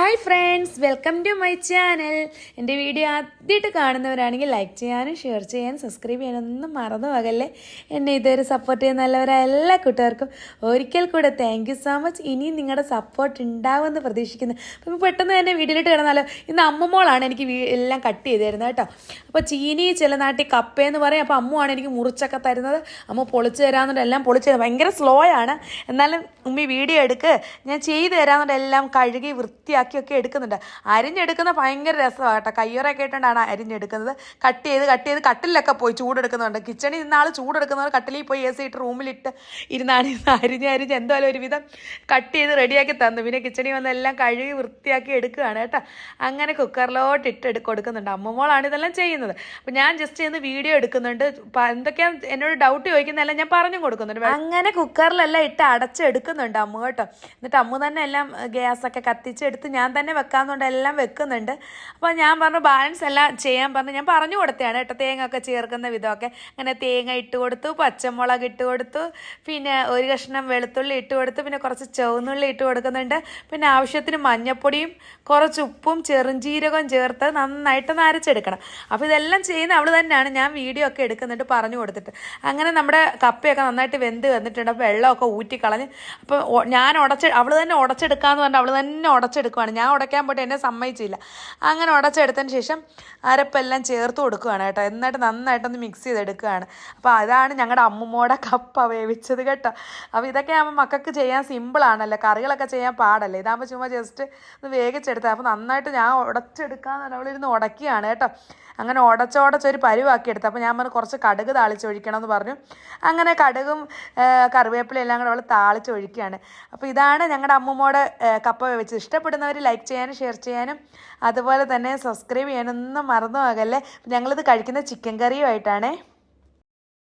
Hi friends, welcome to my channel. എൻ്റെ video ആദ്യമായിട്ട് കാണുന്നവരാണെങ്കിൽ ലൈക്ക് ചെയ്യാനും ഷെയർ ചെയ്യാനും സബ്സ്ക്രൈബ് ചെയ്യാനൊന്നും മറന്നു പോകല്ലേ. എന്നെ ഇതുവരെ സപ്പോർട്ട് ചെയ്യുന്ന നല്ലവരായ എല്ലാ കൂട്ടുകാർക്കും ഒരിക്കൽ കൂടെ താങ്ക് യു സോ മച്ച്. ഇനിയും നിങ്ങളുടെ സപ്പോർട്ട് ഉണ്ടാവുമെന്ന് പ്രതീക്ഷിക്കുന്നു. അപ്പം പെട്ടെന്ന് തന്നെ വീഡിയോയിലിട്ട് കിടന്നാലോ. ഇന്ന് അമ്മമ്മോളാണ് എനിക്ക് എല്ലാം കട്ട് ചെയ്ത് തരുന്നത് കേട്ടോ. അപ്പോൾ ചീനി ചില നാട്ടിൽ കപ്പയെന്ന് പറയും. അപ്പോൾ അമ്മുവാണ് എനിക്ക് മുറിച്ചൊക്കെ തരുന്നത്. അമ്മ പൊളിച്ച് തരാമെന്നുണ്ട്, എല്ലാം പൊളിച്ച് തരാം. ഭയങ്കര സ്ലോ ആണ്, എന്നാലും ഉമ്മി വീഡിയോ എടുക്ക്, ഞാൻ ചെയ്ത് തരാമെന്നുണ്ട്. എല്ലാം കഴുകി വൃത്തിയാക്കിയൊക്കെ എടുക്കുന്നുണ്ട്. അരിഞ്ഞെടുക്കുന്ന ഭയങ്കര രസമാണ് കേട്ടോ. കയ്യൊറൊക്കെ ഇട്ടുകൊണ്ടാണ് അരിഞ്ഞെടുക്കുന്നത്. കട്ട് ചെയ്ത് കട്ടിലൊക്കെ പോയി ചൂടെടുക്കുന്നുണ്ട്. കിച്ചണിൽ നിന്നാൾ ചൂടെടുക്കുന്നവർ കട്ടിലിൽ പോയി AC ഇട്ട് റൂമിലിട്ട് ഇരുന്ന് അരിഞ്ഞ് എന്തായാലും ഒരുവിധം കട്ട് ചെയ്ത് റെഡിയാക്കി തന്നു. പിന്നെ കിച്ചണിൽ വന്ന് എല്ലാം കഴുകി വൃത്തിയാക്കി എടുക്കുകയാണ് കേട്ടോ. അങ്ങനെ കുക്കറിലോട്ട് ഇട്ട് കൊടുക്കുന്നുണ്ട്. അമ്മമ്മോളാണ് ഇതെല്ലാം ചെയ്യുന്നത്. അപ്പോൾ ഞാൻ ജസ്റ്റ് ഇന്ന് വീഡിയോ എടുക്കുന്നുണ്ട്. എന്തൊക്കെയാണ് എന്നോട് ഡൗട്ട് ചോദിക്കുന്നതെല്ലാം ഞാൻ പറഞ്ഞു കൊടുക്കുന്നുണ്ട്. അങ്ങനെ കുക്കറിലെല്ലാം ഇട്ട് അടച്ചെടുക്കുന്നുണ്ട് അമ്മ കേട്ടോ. എന്നിട്ട് അമ്മ തന്നെ എല്ലാം ഗ്യാസൊക്കെ കത്തിച്ചെടുത്ത് ഞാൻ തന്നെ വെക്കാമെന്നുണ്ട് എല്ലാം വെക്കുന്നുണ്ട്. അപ്പോൾ ഞാൻ പറഞ്ഞു ബാലൻസ് എല്ലാം ചെയ്യാൻ പറഞ്ഞു. ഞാൻ പറഞ്ഞു കൊടുത്തതാണ് കേട്ടോ, തേങ്ങ ഒക്കെ ചേർക്കുന്ന വിധമൊക്കെ. അങ്ങനെ തേങ്ങ ഇട്ട് കൊടുത്തു, പച്ചമുളക് ഇട്ട് കൊടുത്തു, പിന്നെ ഒരു കഷ്ണം വെളുത്തുള്ളി ഇട്ട് കൊടുത്തു, പിന്നെ കുറച്ച് ചുവന്നുള്ളി ഇട്ട് കൊടുക്കുന്നുണ്ട്. പിന്നെ ആവശ്യത്തിന് മഞ്ഞൾപ്പൊടിയും കുറച്ച് ഉപ്പും ചെറുംജീരകവും ചേർത്ത് നന്നായിട്ട് നരച്ചെടുക്കണം. അപ്പോൾ ഇതെല്ലാം ചെയ്യുന്ന അവൾ തന്നെയാണ്. ഞാൻ വീഡിയോ ഒക്കെ എടുക്കുന്നുണ്ട് പറഞ്ഞു കൊടുത്തിട്ട്. അങ്ങനെ നമ്മുടെ കപ്പയൊക്കെ നന്നായിട്ട് വെന്ത് വന്നിട്ടുണ്ട്. അപ്പോൾ വെള്ളമൊക്കെ ഊറ്റിക്കളഞ്ഞ് അപ്പോൾ ഞാൻ അവൾ തന്നെ ഉടച്ചെടുക്കാമെന്ന് പറഞ്ഞാൽ അവൾ തന്നെ ഉടച്ചെടുക്കുകയാണ്. ഞാൻ ഉടയ്ക്കാൻ പോയിട്ട് എന്നെ സമ്മതിച്ചില്ല. അങ്ങനെ ഉടച്ചെടുത്തതിന് ശേഷം അരപ്പെല്ലാം ചേർത്ത് കൊടുക്കുകയാണ് കേട്ടോ. എന്നിട്ട് നന്നായിട്ടൊന്ന് മിക്സ് ചെയ്തെടുക്കുകയാണ്. അപ്പോൾ അതാണ് ഞങ്ങളുടെ അമ്മൂമ്മയുടെ കപ്പ വേവിച്ചത് കേട്ടോ. അപ്പോൾ ഇതൊക്കെ ആകുമ്പോൾ മക്കൾക്ക് ചെയ്യാൻ സിമ്പിളാണല്ലോ, കറികളൊക്കെ ചെയ്യാൻ പാടല്ലേ. ഇതാകുമ്പോൾ ചുമ്മാ ജസ്റ്റ് ഒന്ന് വേവിച്ചെടുത്താൽ. അപ്പോൾ നന്നായിട്ട് ഞാൻ ഉടച്ചെടുക്കാമെന്ന് പറഞ്ഞാൽ അവളിരുന്ന് ഉടക്കുകയാണ് കേട്ടോ. അങ്ങനെ ഉടച്ചൊരു പരുവാക്കി എടുത്തു. അപ്പോൾ ഞാൻ പറഞ്ഞു കുറച്ച് കടുക് താളിച്ചൊഴിക്കണമെന്ന് പറഞ്ഞു. അങ്ങനെ കടുകും കറിവേപ്പിലയും എല്ലാം കൂടെ അവൾ താളിച്ചൊഴിക്കുകയാണ്. അപ്പോൾ ഇതാണ് ഞങ്ങളുടെ അമ്മൂമ്മയുടെ കപ്പ വേവിച്ചത്. ഇഷ്ടപ്പെടുന്നവർ ലൈക്ക് ചെയ്യാനും ഷെയർ ചെയ്യാനും അതുപോലെ തന്നെ സബ്സ്ക്രൈബ് ചെയ്യാനൊന്നും മറന്നു പോകല്ലേ. ഞങ്ങളിത് കഴിക്കുന്ന ചിക്കൻ കറിയുമായിട്ടാണേ.